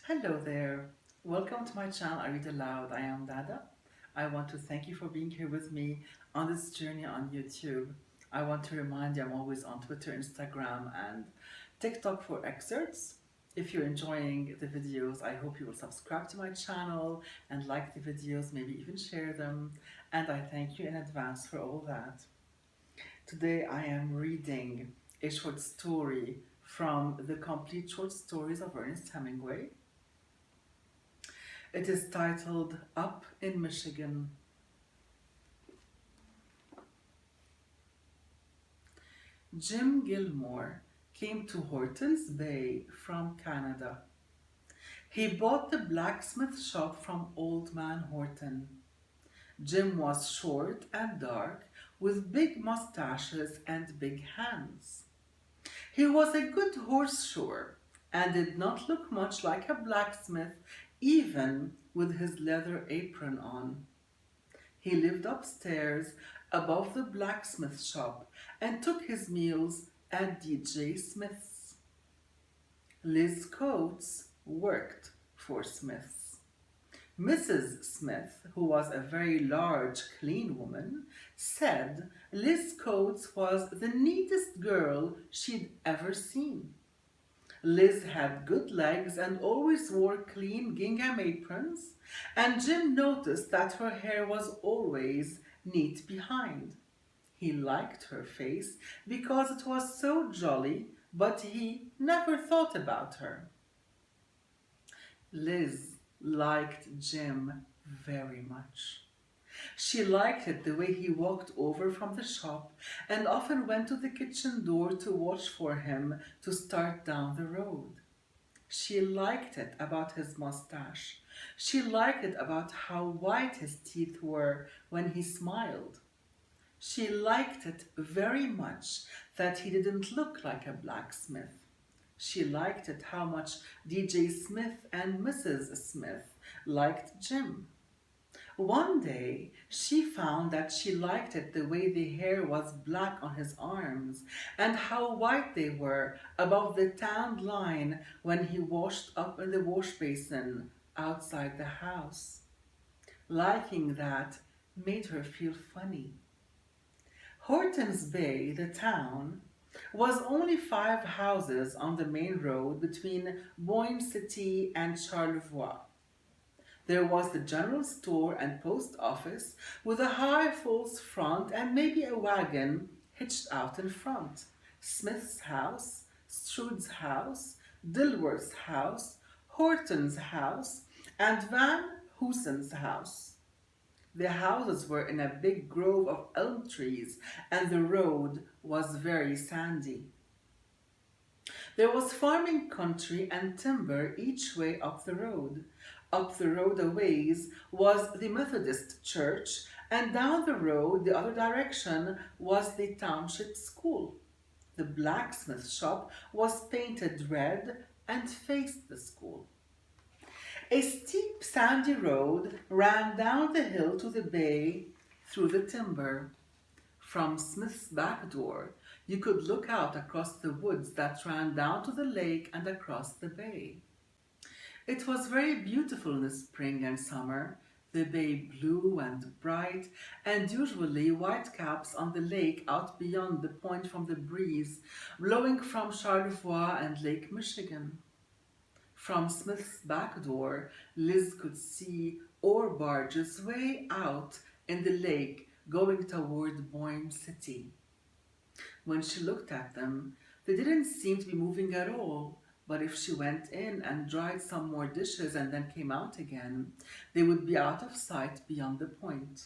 Hello there. Welcome to my channel, I Read Aloud. I am Dada. I want to thank you for being here with me on this journey on YouTube. I want to remind you I'm always on Twitter, Instagram, and TikTok for excerpts. If you're enjoying the videos, I hope you will subscribe to my channel and like the videos, maybe even share them. And I thank you in advance for all that. Today I am reading a short story from the complete short stories of Ernest Hemingway. It is titled Up in Michigan. Jim Gilmore came to Horton's Bay from Canada. He bought the blacksmith shop from Old Man Horton. Jim was short and dark, with big mustaches and big hands. He was a good horse shoer and did not look much like a blacksmith, even with his leather apron on. He lived upstairs above the blacksmith shop and took his meals at DJ Smith's. Liz Coates worked for Smith's. Mrs. Smith, who was a very large, clean woman, said Liz Coates was the neatest girl she'd ever seen. Liz had good legs and always wore clean gingham aprons, and Jim noticed that her hair was always neat behind. He liked her face because it was so jolly, but he never thought about her. Liz liked Jim very much. She liked it the way he walked over from the shop and often went to the kitchen door to watch for him to start down the road. She liked it about his mustache. She liked it about how white his teeth were when he smiled. She liked it very much that he didn't look like a blacksmith. She liked it how much DJ Smith and Mrs. Smith liked Jim. One day, she found that she liked it the way the hair was black on his arms and how white they were above the tanned line when he washed up in the wash basin outside the house. Liking that made her feel funny. Horton's Bay, the town, was only 5 houses on the main road between Boyne City and Charlevoix. There was the general store and post office with a high false front and maybe a wagon hitched out in front. Smith's house, Stroud's house, Dilworth's house, Horton's house, and Van Hoosen's house. The houses were in a big grove of elm trees and the road was very sandy. There was farming country and timber each way up the road. Up the road a ways was the Methodist church, and down the road the other direction was the township school. The blacksmith shop was painted red and faced the school. A steep sandy road ran down the hill to the bay through the timber. From Smith's back door, you could look out across the woods that ran down to the lake and across the bay. It was very beautiful in the spring and summer, the bay blue and bright, and usually whitecaps on the lake out beyond the point from the breeze, blowing from Charlevoix and Lake Michigan. From Smith's back door, Liz could see ore barges way out in the lake going toward Boyne City. When she looked at them, they didn't seem to be moving at all, but if she went in and dried some more dishes and then came out again, they would be out of sight beyond the point.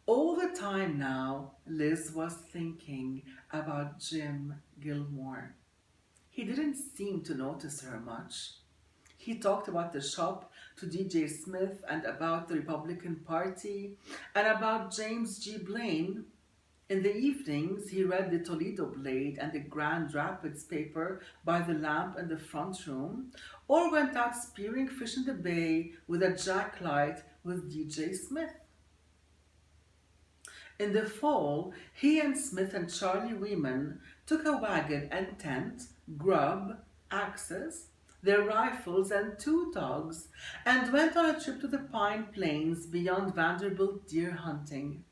All the time now, Liz was thinking about Jim Gilmore. He didn't seem to notice her much. He talked about the shop to DJ Smith and about the Republican Party and about James G. Blaine. In the evenings, he read the Toledo Blade and the Grand Rapids paper by the lamp in the front room, or went out spearing fish in the bay with a jacklight with DJ Smith. In the fall, he and Smith and Charlie Weeman took a wagon and tent, grub, axes, their rifles, and two dogs, and went on a trip to the Pine Plains beyond Vanderbilt deer hunting.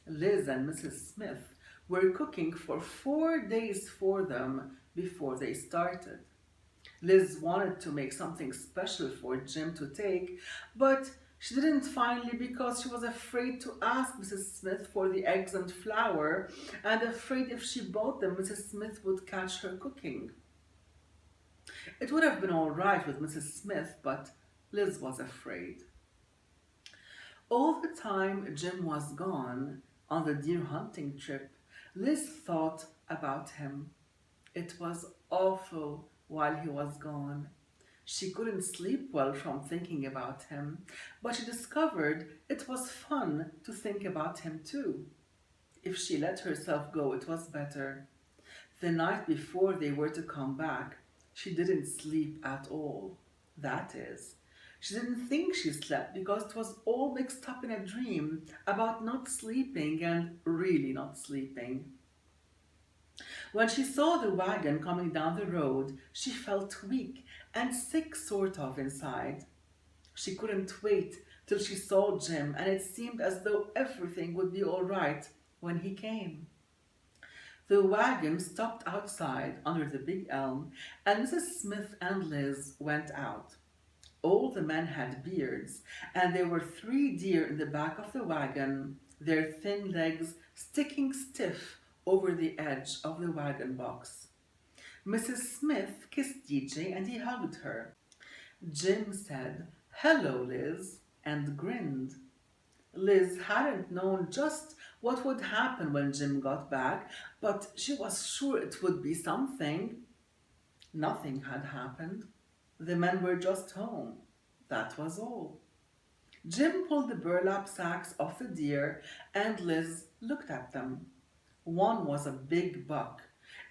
Liz and Mrs. Smith were cooking for 4 days for them before they started. Liz wanted to make something special for Jim to take, but she didn't finally because she was afraid to ask Mrs. Smith for the eggs and flour and afraid if she bought them, Mrs. Smith would catch her cooking. It would have been all right with Mrs. Smith, but Liz was afraid. All the time Jim was gone on the deer hunting trip, Liz thought about him. It was awful while he was gone. She couldn't sleep well from thinking about him, but she discovered it was fun to think about him too. If she let herself go, it was better. The night before they were to come back, she didn't sleep at all. That is, she didn't think she slept because it was all mixed up in a dream about not sleeping and really not sleeping. When she saw the wagon coming down the road, she felt weak and sick sort of inside. She couldn't wait till she saw Jim, and it seemed as though everything would be all right when he came. The wagon stopped outside under the big elm, and Mrs. Smith and Liz went out. All the men had beards, and there were 3 deer in the back of the wagon, their thin legs sticking stiff over the edge of the wagon box. Mrs. Smith kissed DJ and he hugged her. Jim said, "Hello, Liz," and grinned. Liz hadn't known just what would happen when Jim got back, but she was sure it would be something. Nothing had happened. The men were just home. That was all. Jim pulled the burlap sacks off the deer, and Liz looked at them. One was a big buck.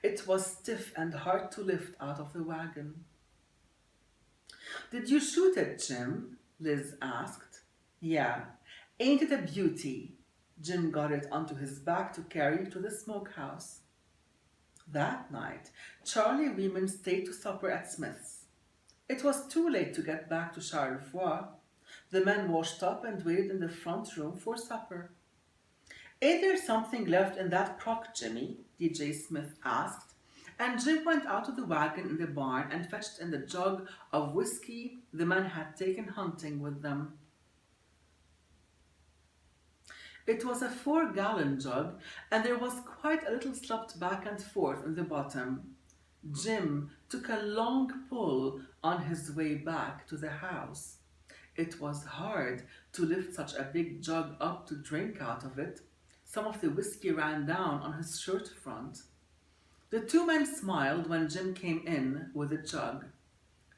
It was stiff and hard to lift out of the wagon. "Did you shoot it, Jim?" Liz asked. "Yeah. Ain't it a beauty?" Jim got it onto his back to carry to the smokehouse. That night, Charlie Weeman stayed to supper at Smith's. It was too late to get back to Charlevoix. The men washed up and waited in the front room for supper. "Ain't there something left in that crock, Jimmy?" DJ Smith asked, and Jim went out to the wagon in the barn and fetched in the jug of whiskey the men had taken hunting with them. It was a 4-gallon jug, and there was quite a little slopped back and forth in the bottom. Jim took a long pull on his way back to the house. It was hard to lift such a big jug up to drink out of it. Some of the whiskey ran down on his shirt front. The 2 men smiled when Jim came in with a jug.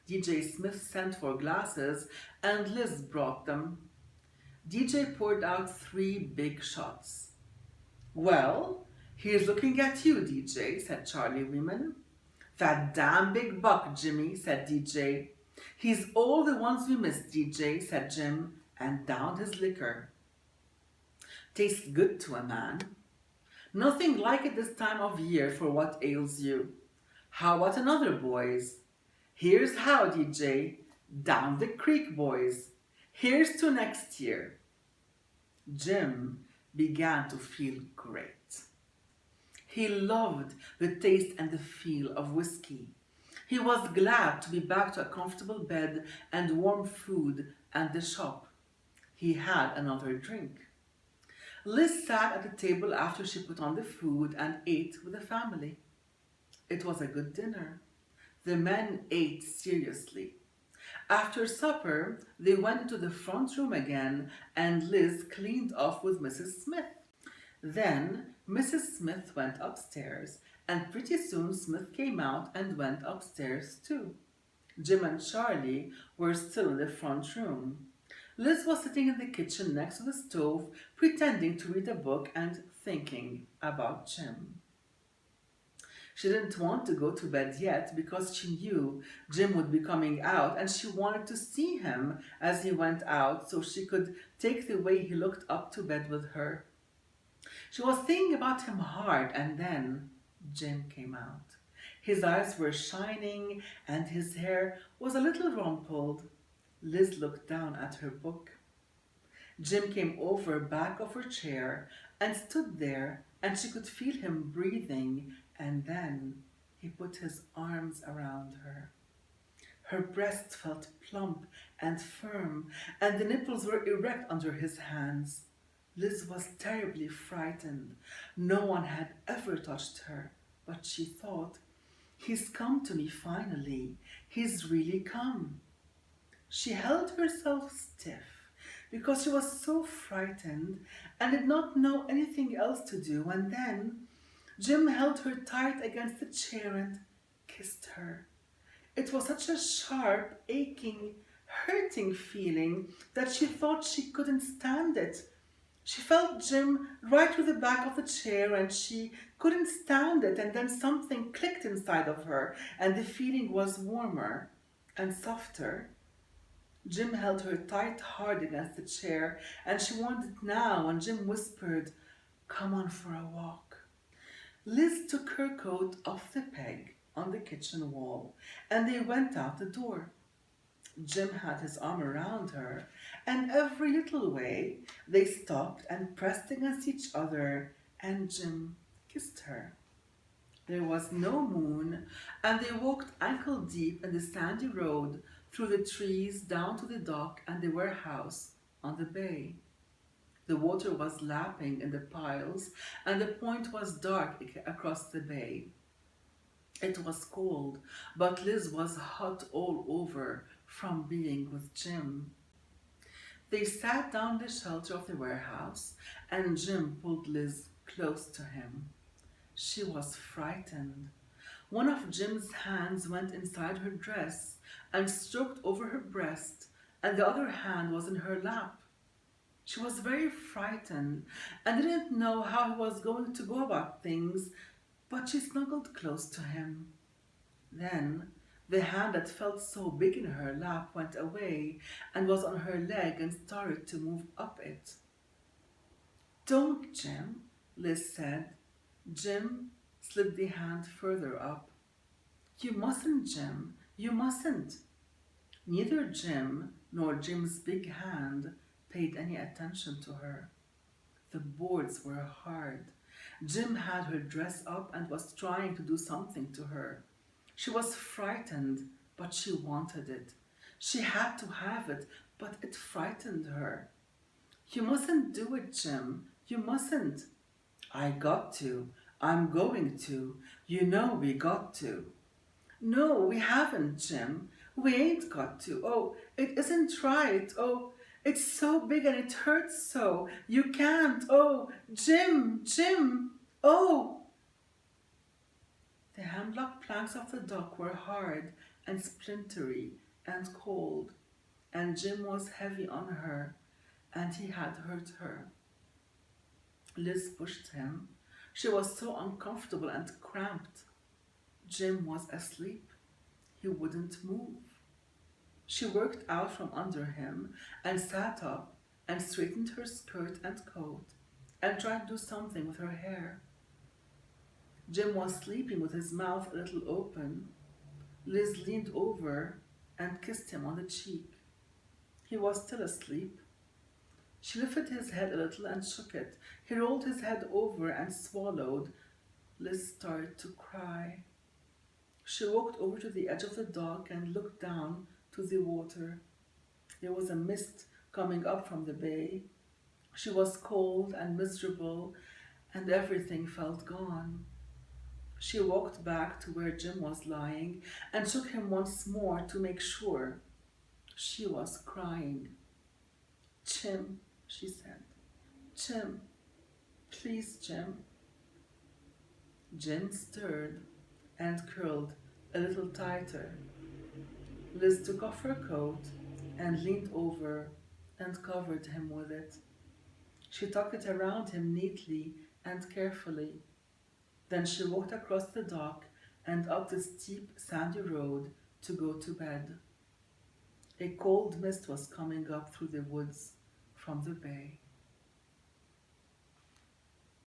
DJ Smith sent for glasses, and Liz brought them. DJ poured out 3 big shots. "Well, here's looking at you, DJ," said Charlie Weeman. "That damn big buck, Jimmy," said DJ. "He's all the ones we missed, DJ," said Jim, and downed his liquor. "Tastes good to a man." "Nothing like it this time of year for what ails you." "How about another, boys?" "Here's how, DJ. Down the creek, boys. Here's to next year." Jim began to feel great. He loved the taste and the feel of whiskey. He was glad to be back to a comfortable bed and warm food and the shop. He had another drink. Liz sat at the table after she put on the food and ate with the family. It was a good dinner. The men ate seriously. After supper, they went into the front room again, and Liz cleaned off with Mrs. Smith. Then Mrs. Smith went upstairs, and pretty soon Smith came out and went upstairs too. Jim and Charlie were still in the front room. Liz was sitting in the kitchen next to the stove, pretending to read a book and thinking about Jim. She didn't want to go to bed yet because she knew Jim would be coming out, and she wanted to see him as he went out so she could take the way he looked up to bed with her. She was thinking about him hard, and then Jim came out. His eyes were shining and his hair was a little rumpled. Liz looked down at her book. Jim came over back of her chair and stood there, and she could feel him breathing, and then he put his arms around her. Her breasts felt plump and firm, and the nipples were erect under his hands. Liz was terribly frightened. No one had ever touched her, but she thought, "He's come to me finally. He's really come." She held herself stiff because she was so frightened and did not know anything else to do, and then Jim held her tight against the chair and kissed her. It was such a sharp, aching, hurting feeling that she thought she couldn't stand it. She felt Jim right through the back of the chair and she couldn't stand it, and then something clicked inside of her and the feeling was warmer and softer. Jim held her tight hard against the chair and she wanted it now, and Jim whispered, "Come on for a walk." Liz took her coat off the peg on the kitchen wall and they went out the door. Jim had his arm around her, and every little way they stopped and pressed against each other, and Jim kissed her. There was no moon, and they walked ankle deep in the sandy road through the trees down to the dock and the warehouse on the bay. The water was lapping in the piles, and the point was dark across the bay. It was cold, but Liz was hot all over from being with Jim. They sat down in the shelter of the warehouse, and Jim pulled Liz close to him. She was frightened. One of Jim's hands went inside her dress and stroked over her breast, and the other hand was in her lap. She was very frightened and didn't know how he was going to go about things, but she snuggled close to him. Then the hand that felt so big in her lap went away and was on her leg and started to move up it. "Don't, Jim," Liz said. Jim slid the hand further up. "You mustn't, Jim, you mustn't." Neither Jim nor Jim's big hand paid any attention to her. The boards were hard. Jim had her dress up and was trying to do something to her. She was frightened, but she wanted it. She had to have it, but it frightened her. "You mustn't do it, Jim. You mustn't." "I got to. I'm going to. You know we got to." "No, we haven't, Jim. We ain't got to. Oh, it isn't right. Oh, it's so big and it hurts so. You can't. Oh, Jim, Jim. Oh." The hemlock planks of the dock were hard and splintery and cold, and Jim was heavy on her, and he had hurt her. Liz pushed him. She was so uncomfortable and cramped. Jim was asleep. He wouldn't move. She worked out from under him and sat up and straightened her skirt and coat and tried to do something with her hair. Jim was sleeping with his mouth a little open. Liz leaned over and kissed him on the cheek. He was still asleep. She lifted his head a little and shook it. He rolled his head over and swallowed. Liz started to cry. She walked over to the edge of the dock and looked down to the water. There was a mist coming up from the bay. She was cold and miserable, and everything felt gone. She walked back to where Jim was lying and shook him once more to make sure. She was crying. "Jim," she said. "Jim, please, Jim." Jim stirred and curled a little tighter. Liz took off her coat and leaned over and covered him with it. She tucked it around him neatly and carefully. Then she walked across the dock and up the steep, sandy road to go to bed. A cold mist was coming up through the woods from the bay.